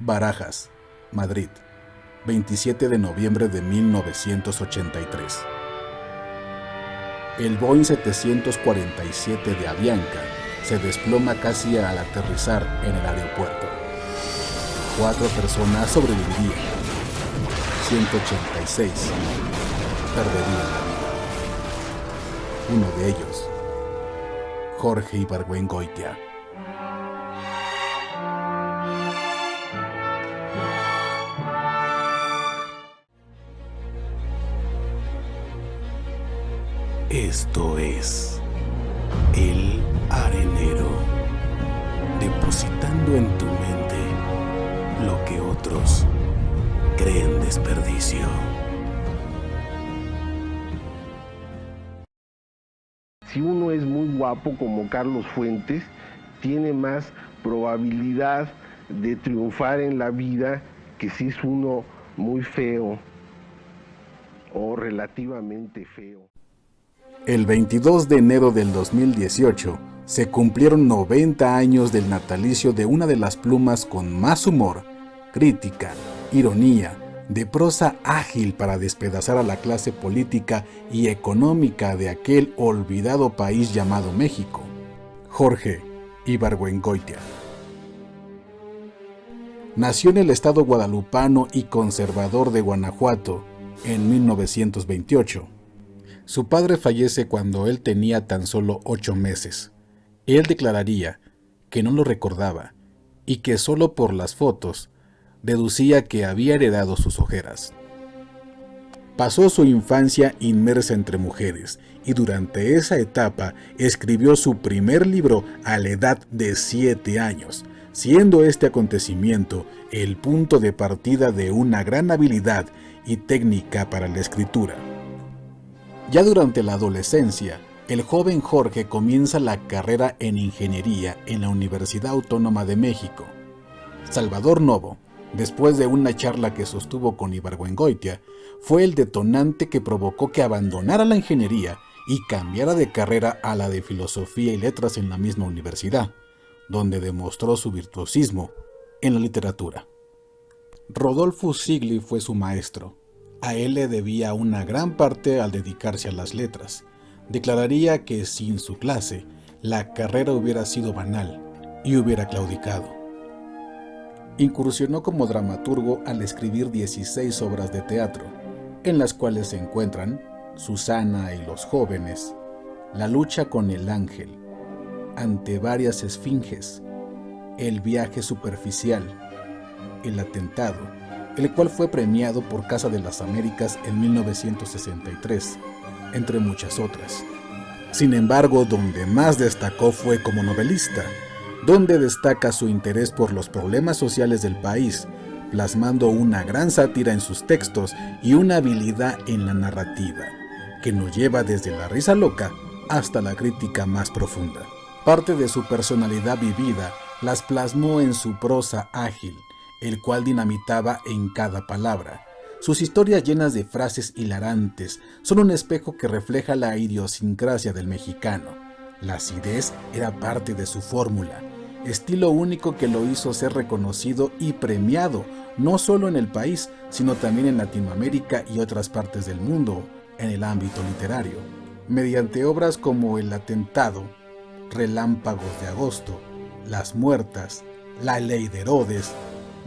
Barajas, Madrid, 27 de noviembre de 1983. El Boeing 747 de Avianca se desploma casi al aterrizar en el aeropuerto. 4 personas sobrevivirían. 186 perderían la vida. Uno de ellos, Jorge Ibargüengoitia. Esto es El Arenero, depositando en tu mente lo que otros creen desperdicio. Si uno es muy guapo como Carlos Fuentes, tiene más probabilidad de triunfar en la vida que si es uno muy feo o relativamente feo. El 22 de enero del 2018 se cumplieron 90 años del natalicio de una de las plumas con más humor, crítica, ironía, de prosa ágil para despedazar a la clase política y económica de aquel olvidado país llamado México, Jorge Ibargüengoitia. Nació en el estado guadalupano y conservador de Guanajuato en 1928. Su padre fallece cuando él tenía tan solo 8 meses. Él declararía que no lo recordaba y que solo por las fotos deducía que había heredado sus ojeras. Pasó su infancia inmersa entre mujeres y durante esa etapa escribió su primer libro a la edad de 7 años, siendo este acontecimiento el punto de partida de una gran habilidad y técnica para la escritura. Ya durante la adolescencia, el joven Jorge comienza la carrera en ingeniería en la Universidad Autónoma de México. Salvador Novo, después de una charla que sostuvo con Ibargüengoitia, fue el detonante que provocó que abandonara la ingeniería y cambiara de carrera a la de filosofía y letras en la misma universidad, donde demostró su virtuosismo en la literatura. Rodolfo Sigli fue su maestro. A él le debía una gran parte al dedicarse a las letras. Declararía que sin su clase, la carrera hubiera sido banal y hubiera claudicado. Incursionó como dramaturgo al escribir 16 obras de teatro, en las cuales se encuentran Susana y los jóvenes, La lucha con el ángel, Ante varias esfinges, El viaje superficial, El atentado, el cual fue premiado por Casa de las Américas en 1963, entre muchas otras. Sin embargo, donde más destacó fue como novelista, donde destaca su interés por los problemas sociales del país, plasmando una gran sátira en sus textos y una habilidad en la narrativa, que nos lleva desde la risa loca hasta la crítica más profunda. Parte de su personalidad vivida las plasmó en su prosa ágil, el cual dinamitaba en cada palabra. Sus historias llenas de frases hilarantes son un espejo que refleja la idiosincrasia del mexicano. La acidez era parte de su fórmula, estilo único que lo hizo ser reconocido y premiado, no solo en el país, sino también en Latinoamérica y otras partes del mundo, en el ámbito literario, mediante obras como El atentado, Relámpagos de agosto, Las muertas, La ley de Herodes,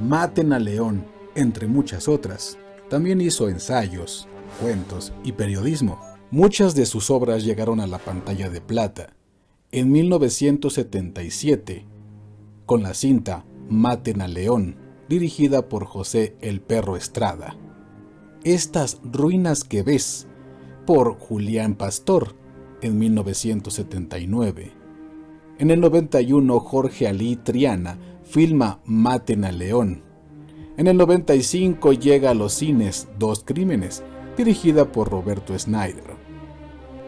Maten a León, entre muchas otras. También hizo ensayos, cuentos y periodismo. Muchas de sus obras llegaron a la pantalla de plata. En 1977, con la cinta Maten a León, dirigida por José El Perro Estrada. Estas ruinas que ves, por Julián Pastor, en 1979. En el 91, Jorge Alí Triana filma Maten a León. En el 95 llega a los cines Dos crímenes, dirigida por Roberto Snyder.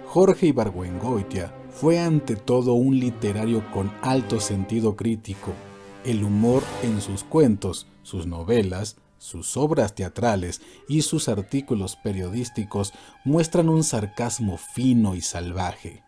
Jorge Ibargüengoitia fue ante todo un literario con alto sentido crítico. El humor en sus cuentos, sus novelas, sus obras teatrales y sus artículos periodísticos muestran un sarcasmo fino y salvaje.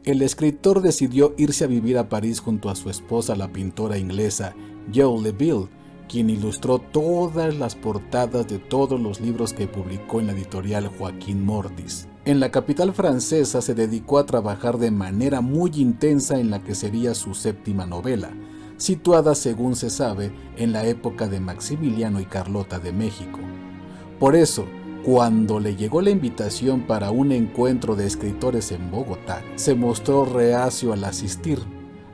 El escritor decidió irse a vivir a París junto a su esposa, la pintora inglesa Jo Leville, quien ilustró todas las portadas de todos los libros que publicó en la editorial Joaquín Mortis. En la capital francesa se dedicó a trabajar de manera muy intensa en la que sería su séptima novela, situada, según se sabe, en la época de Maximiliano y Carlota de México. Por eso, cuando le llegó la invitación para un encuentro de escritores en Bogotá, se mostró reacio al asistir.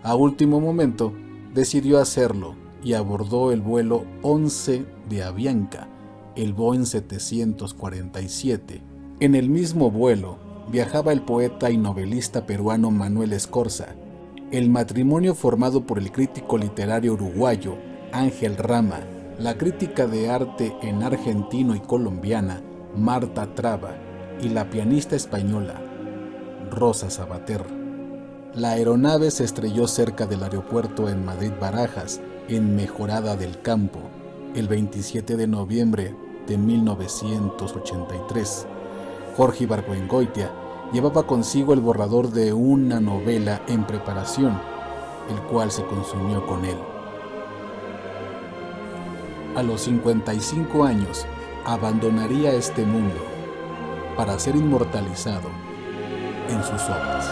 A último momento, decidió hacerlo y abordó el vuelo 11 de Avianca, el Boeing 747. En el mismo vuelo viajaba el poeta y novelista peruano Manuel Escorza. El matrimonio formado por el crítico literario uruguayo Ángel Rama, la crítica de arte en argentino y colombiana Marta Traba y la pianista española Rosa Sabater. La aeronave se estrelló cerca del aeropuerto en Madrid-Barajas, en Mejorada del Campo, el 27 de noviembre de 1983. Jorge Ibargüengoitia llevaba consigo el borrador de una novela en preparación, el cual se consumió con él. A los 55 años, abandonaría este mundo para ser inmortalizado en sus obras.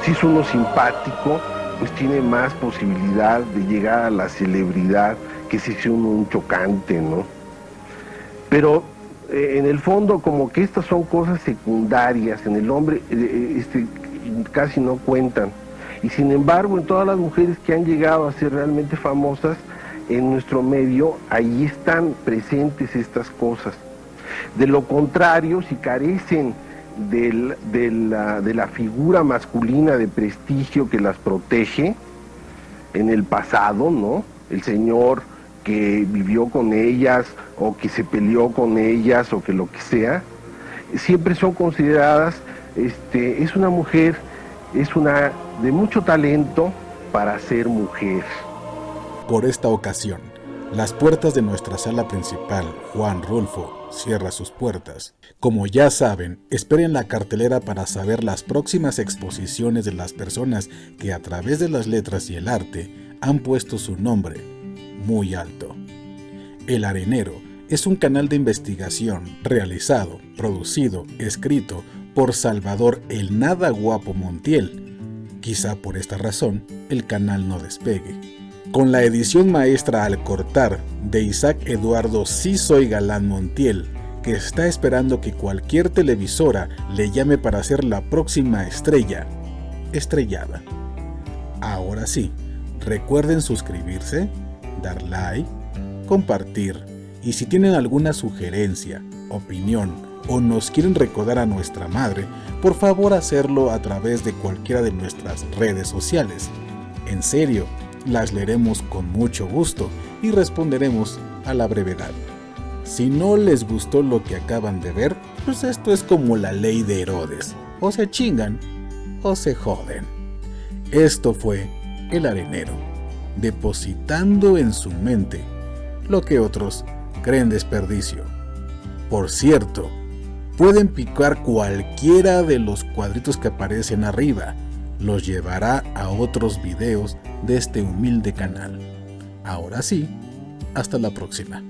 Si es uno simpático, pues tiene más posibilidad de llegar a la celebridad que si es uno un chocante, ¿no? Pero en el fondo, como que estas son cosas secundarias, en el hombre casi no cuentan. Y sin embargo, en todas las mujeres que han llegado a ser realmente famosas en nuestro medio, ahí están presentes estas cosas. De lo contrario, si carecen de la figura masculina de prestigio que las protege en el pasado, ¿no? El señor que vivió con ellas o que se peleó con ellas o que lo que sea, siempre son consideradas, es una mujer, es una de mucho talento para ser mujer. Por esta ocasión, las puertas de nuestra sala principal, Juan Rulfo, cierra sus puertas. Como ya saben, esperen la cartelera para saber las próximas exposiciones de las personas que a través de las letras y el arte han puesto su nombre muy alto. El Arenero es un canal de investigación realizado, producido, escrito por Salvador el Nada Guapo Montiel. Quizá por esta razón el canal no despegue. Con la edición maestra al cortar de Isaac Eduardo Sí Soy Galán Montiel, que está esperando que cualquier televisora le llame para ser la próxima estrella estrellada. Ahora sí, recuerden suscribirse, dar like, compartir, y si tienen alguna sugerencia, opinión o nos quieren recordar a nuestra madre, por favor hacerlo a través de cualquiera de nuestras redes sociales. En serio, las leeremos con mucho gusto y responderemos a la brevedad. Si no les gustó lo que acaban de ver, pues esto es como la ley de Herodes: o se chingan o se joden. Esto fue El Arenero, depositando en su mente lo que otros creen desperdicio. Por cierto, pueden picar cualquiera de los cuadritos que aparecen arriba. Los llevará a otros videos de este humilde canal. Ahora sí, hasta la próxima.